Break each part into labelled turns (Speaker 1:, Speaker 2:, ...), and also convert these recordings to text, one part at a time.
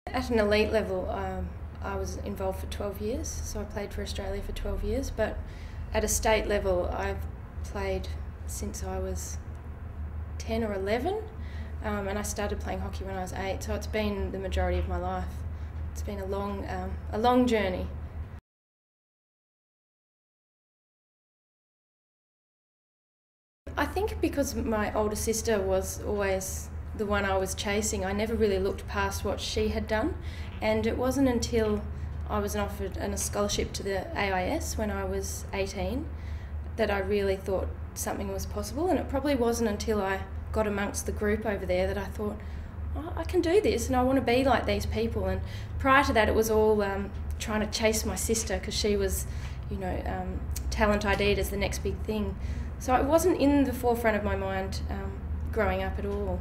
Speaker 1: At an elite level, I was involved for 12 years, so I played for Australia for 12 years, but at a state level I've played since I was 10 or 11, and I started playing hockey when I was 8, so it's been the majority of my life. It's been a long journey. I think because my older sister was always the one I was chasing, I never really looked past what she had done, and it wasn't until I was offered a scholarship to the AIS when I was 18 that I really thought something was possible, and it probably wasn't until I got amongst the group over there that I thought, oh, I can do this and I want to be like these people. And prior to that it was all trying to chase my sister because she was, talent ID'd as the next big thing. So it wasn't in the forefront of my mind growing up at all.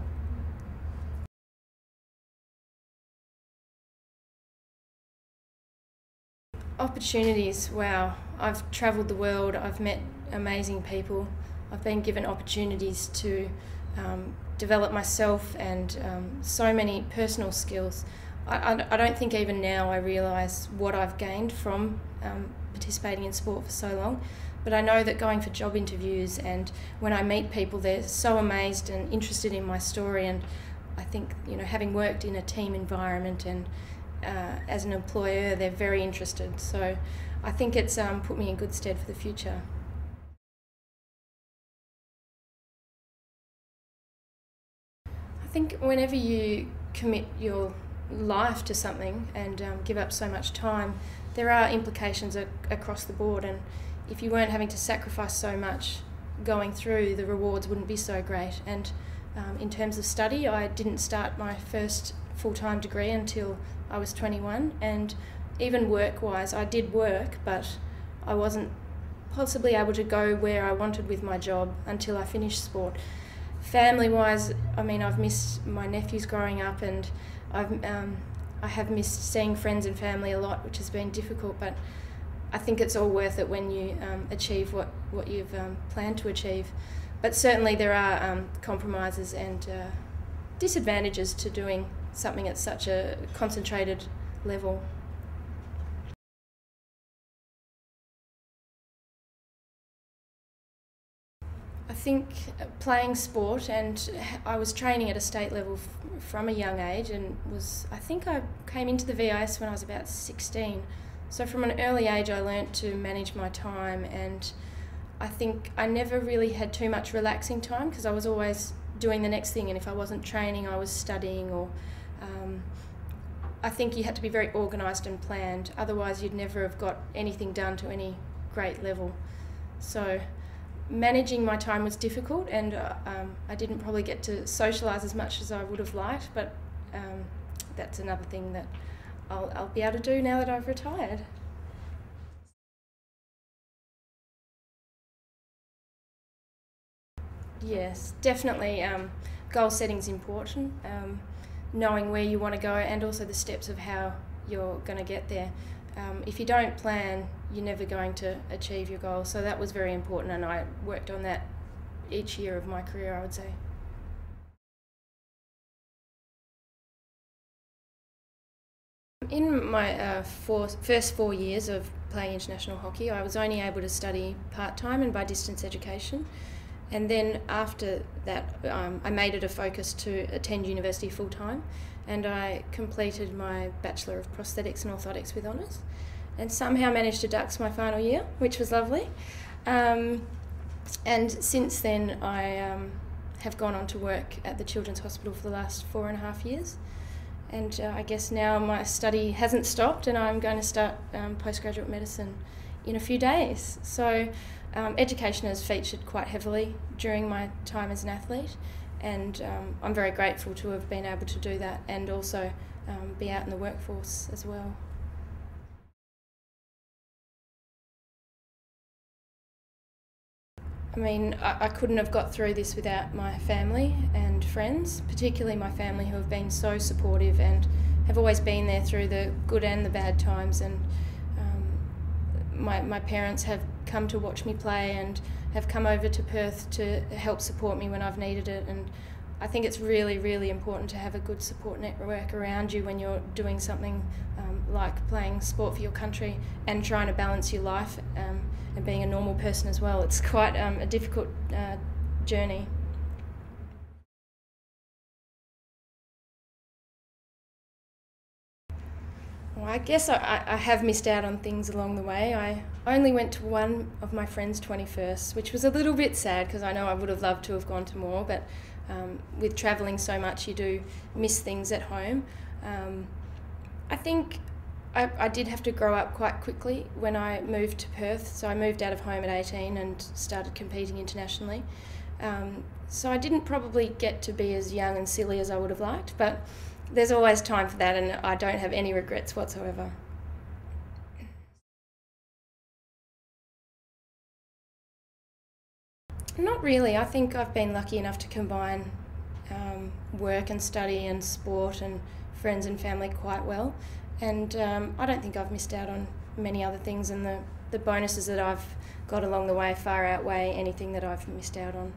Speaker 1: Opportunities, wow. I've travelled the world, I've met amazing people, I've been given opportunities to develop myself and so many personal skills. I don't think even now I realise what I've gained from participating in sport for so long, but I know that going for job interviews and when I meet people, they're so amazed and interested in my story, and I think, having worked in a team environment and as an employer, they're very interested. So I think it's put me in good stead for the future. I think whenever you commit your life to something and give up so much time, there are implications across the board, and if you weren't having to sacrifice so much going through, the rewards wouldn't be so great. And in terms of study, I didn't start my first full-time degree until I was 21, and even work-wise, I did work, but I wasn't possibly able to go where I wanted with my job until I finished sport. Family-wise, I've missed my nephews growing up, and I have missed seeing friends and family a lot, which has been difficult, but I think it's all worth it when you achieve what you've planned to achieve. But certainly there are compromises and disadvantages to doing something at such a concentrated level. I think playing sport, and I was training at a state level from a young age, and I think I came into the VIS when I was about 16. So from an early age I learnt to manage my time, and I think I never really had too much relaxing time because I was always doing the next thing, and if I wasn't training I was studying, or I think you had to be very organised and planned, otherwise you'd never have got anything done to any great level. So managing my time was difficult, and I didn't probably get to socialise as much as I would have liked, but that's another thing that I'll be able to do now that I've retired. Yes, definitely. Goal setting is important. Knowing where you want to go, and also the steps of how you're going to get there. If you don't plan, you're never going to achieve your goal. So that was very important, and I worked on that each year of my career, I would say. In my first 4 years of playing international hockey, I was only able to study part-time and by distance education. And then after that, I made it a focus to attend university full-time, and I completed my Bachelor of Prosthetics and Orthotics with honours, and somehow managed to dux my final year, which was lovely. And since then I have gone on to work at the Children's Hospital for the last 4.5 years. And I guess now my study hasn't stopped, and I'm going to start postgraduate medicine in a few days. So education has featured quite heavily during my time as an athlete, and I'm very grateful to have been able to do that and also be out in the workforce as well. I couldn't have got through this without my family and friends, particularly my family, who have been so supportive and have always been there through the good and the bad times. And my parents have come to watch me play and have come over to Perth to help support me when I've needed it, and I think it's really, really important to have a good support network around you when you're doing something like playing sport for your country and trying to balance your life and being a normal person as well. It's quite a difficult journey. Well, I guess I have missed out on things along the way. I only went to one of my friend's 21st, which was a little bit sad because I know I would have loved to have gone to more, but with travelling so much you do miss things at home. I think I did have to grow up quite quickly when I moved to Perth, so I moved out of home at 18 and started competing internationally. So I didn't probably get to be as young and silly as I would have liked, but there's always time for that, and I don't have any regrets whatsoever. Not really. I think I've been lucky enough to combine work and study and sport and friends and family quite well, and I don't think I've missed out on many other things, and the bonuses that I've got along the way far outweigh anything that I've missed out on.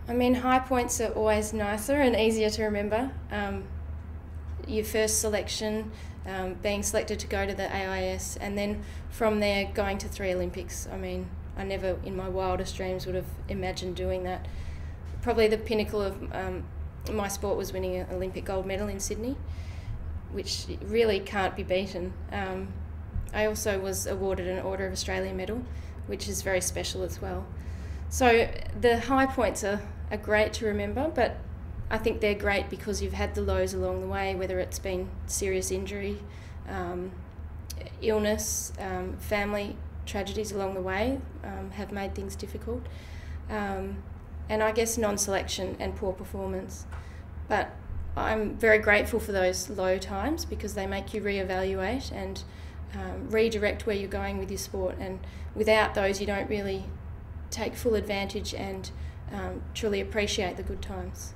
Speaker 1: I mean, high points are always nicer and easier to remember. Your first selection, being selected to go to the AIS, and then from there going to 3 Olympics. I mean, I never in my wildest dreams would have imagined doing that. Probably the pinnacle of my sport was winning an Olympic gold medal in Sydney, which really can't be beaten. I also was awarded an Order of Australia medal, which is very special as well. So the high points are great to remember, but I think they're great because you've had the lows along the way, whether it's been serious injury, illness, family tragedies along the way have made things difficult, and I guess non-selection and poor performance. But I'm very grateful for those low times because they make you reevaluate and redirect where you're going with your sport, and without those you don't really take full advantage and truly appreciate the good times.